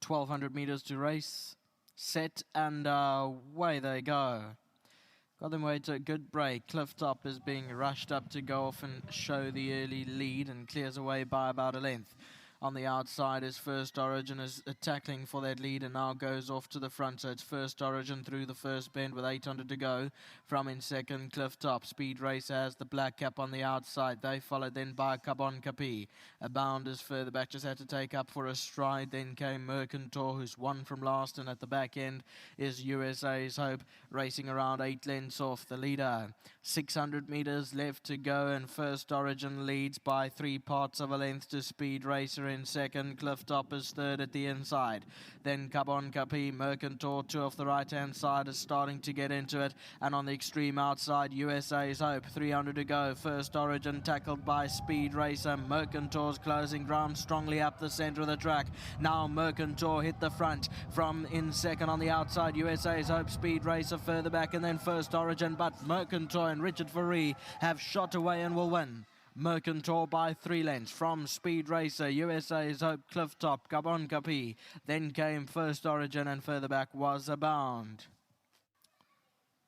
1,200 meters to race. Set and away they go. Got them away to a good break. Clifftop is being rushed up to go off and show the early lead and clears away by about a length. On the outside is First Origin is tackling for that lead and now goes off to the front. So it's First Origin through the first bend with 800 to go. From in second, Clifftop. Speed Racer has the black cap on the outside. They followed then by Cabon Capi. A bound is further back, just had to take up for a stride. Then came Mercantour, who's won from last, and at the back end is USA's Hope, racing around 8 lengths off the leader. 600 meters left to go, and First Origin leads by 3 parts of a length to Speed Racer in second. Clifftop is third at the inside. Then Cabon Capi, Mercantour, 2 off the right-hand side, is starting to get into it. And on the extreme outside, USA's Hope, 300 to go. First Origin tackled by Speed Racer. Mercantour's closing ground strongly up the centre of the track. Now Mercantour hit the front from in second. On the outside, USA's Hope, Speed Racer further back, and then First Origin. But Mercantour and Richard Faree have shot away and will win. Mercantour by 3 lengths from Speed Racer, USA's Hope, Clifftop, Cabon Capi. Then came First Origin, and further back was Abound.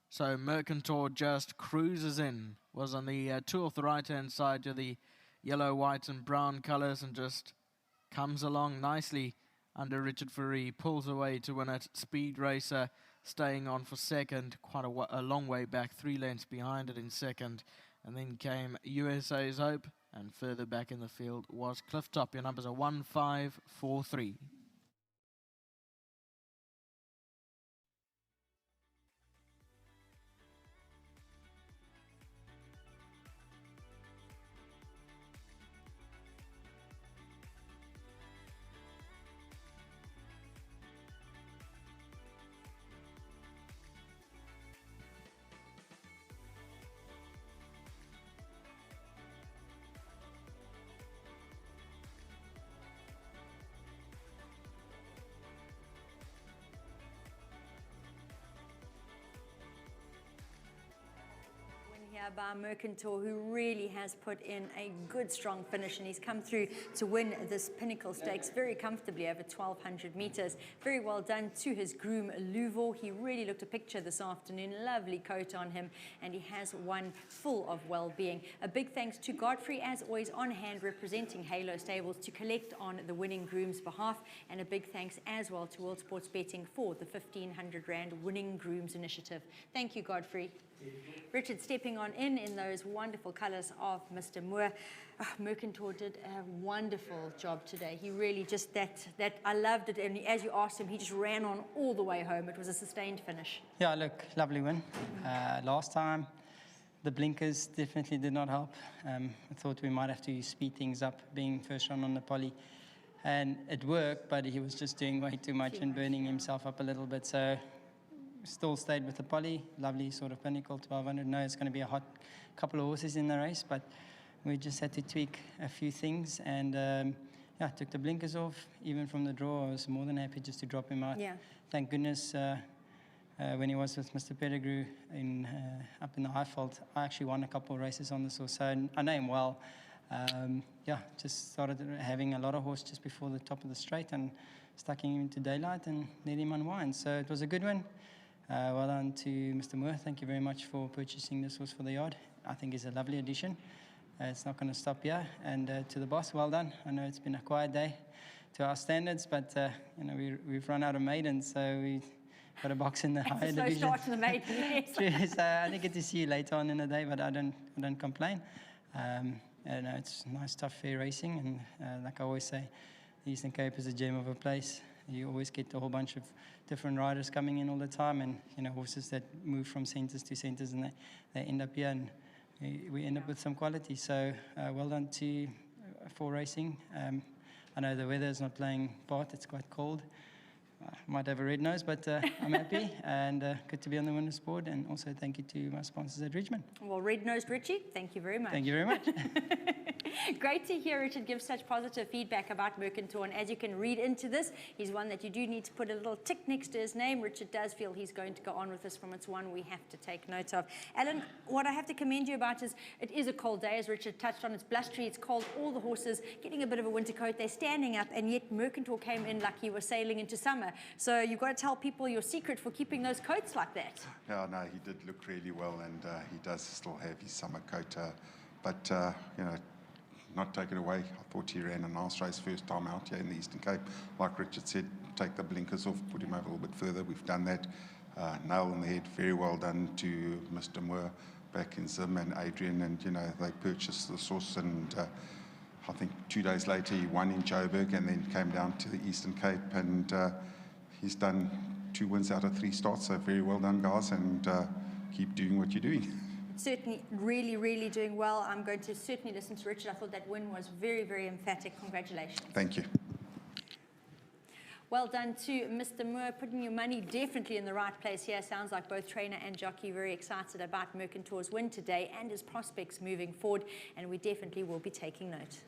So Mercantour just cruises in, was on the 2 off the right-hand side to the yellow, white and brown colours, and just comes along nicely under Richard Faree, pulls away to win it. Speed Racer staying on for second, quite a long way back, 3 lengths behind it in second. And then came USA's Hope, and further back in the field was Clifftop. Your numbers are 1, 5, 4, 3. Here by Mercantour, who really has put in a good strong finish, and he's come through to win this Pinnacle Stakes very comfortably over 1,200 meters. Very well done to his groom Louvo. He really looked a picture this afternoon. Lovely coat on him, and he has one full of well-being. A big thanks to Godfrey, as always, on hand representing Halo Stables to collect on the winning groom's behalf, and a big thanks as well to World Sports Betting for the 1,500 Rand Winning Grooms Initiative. Thank you, Godfrey. Richard stepping on in those wonderful colours of Mr. Moore. Oh, Mercantour did a wonderful job today. He really just, that I loved it. And as you asked him, he just ran on all the way home. It was a sustained finish. Yeah, look, lovely win. Last time, the blinkers definitely did not help. I thought we might have to speed things up, being first run on the poly. And it worked, but he was just doing way too much and burning himself up a little bit. So still stayed with the poly. Lovely sort of Pinnacle, 1,200. No, it's going to be a hot couple of horses in the race, but we just had to tweak a few things. And yeah, took the blinkers off. Even from the draw, I was more than happy just to drop him out. Yeah. Thank goodness when he was with Mr. Pettigrew up in the Highveld, I actually won a couple of races on this horse, so I know him well. Yeah, just started having a lot of horse just before the top of the straight and stuck him into daylight and let him unwind. So it was a good win. Well done to Mr. Moore. Thank you very much for purchasing this horse for the yard. I think it's a lovely addition. It's not going to stop here. And to the boss, well done. I know it's been a quiet day to our standards, but you know, we've run out of maidens, so we got a box in the higher division. Start to the maiden, yes. So I didn't get to see you later on in the day, but I don't complain. You know, it's nice, tough, fair racing, and like I always say, the Eastern Cape is a gem of a place. You always get a whole bunch of different riders coming in all the time, and you know, horses that move from centres to centres, and they end up here, and we end up with some quality. So well done to for racing. I know the weather is not playing part; it's quite cold. I might have a red nose, but I'm happy and good to be on the winners board. And also thank you to my sponsors at Richmond. Well, red-nosed Richie, thank you very much. Thank you very much. Great to hear Richard give such positive feedback about Mercantour, and as you can read into this, he's one that you do need to put a little tick next to his name. Richard does feel he's going to go on with this from it's one we have to take note of. Alan, what I have to commend you about is it is a cold day, as Richard touched on. It's blustery, it's cold, all the horses getting a bit of a winter coat, they're standing up, and yet Mercantour came in like he was sailing into summer. So you've got to tell people your secret for keeping those coats like that. Yeah, no, he did look really well, and he does still have his summer coat, but you know, not take it away. I thought he ran a nice race first time out here in the Eastern Cape. Like Richard said, take the blinkers off, put him over a little bit further. We've done that. Nail on the head, very well done to Mr. Moore back in Zim and Adrian, and you know, they purchased the horse, and I think 2 days later he won in Joburg and then came down to the Eastern Cape, and he's done 2 wins out of 3 starts, so very well done, guys, and keep doing what you're doing. Certainly, really doing well. I'm going to certainly listen to Richard. I thought that win was very emphatic. Congratulations. Thank you. Well done to Mr. Moore, putting your money definitely in the right place here. Sounds like both trainer and jockey very excited about Mercantour's win today and his prospects moving forward, and we definitely will be taking note.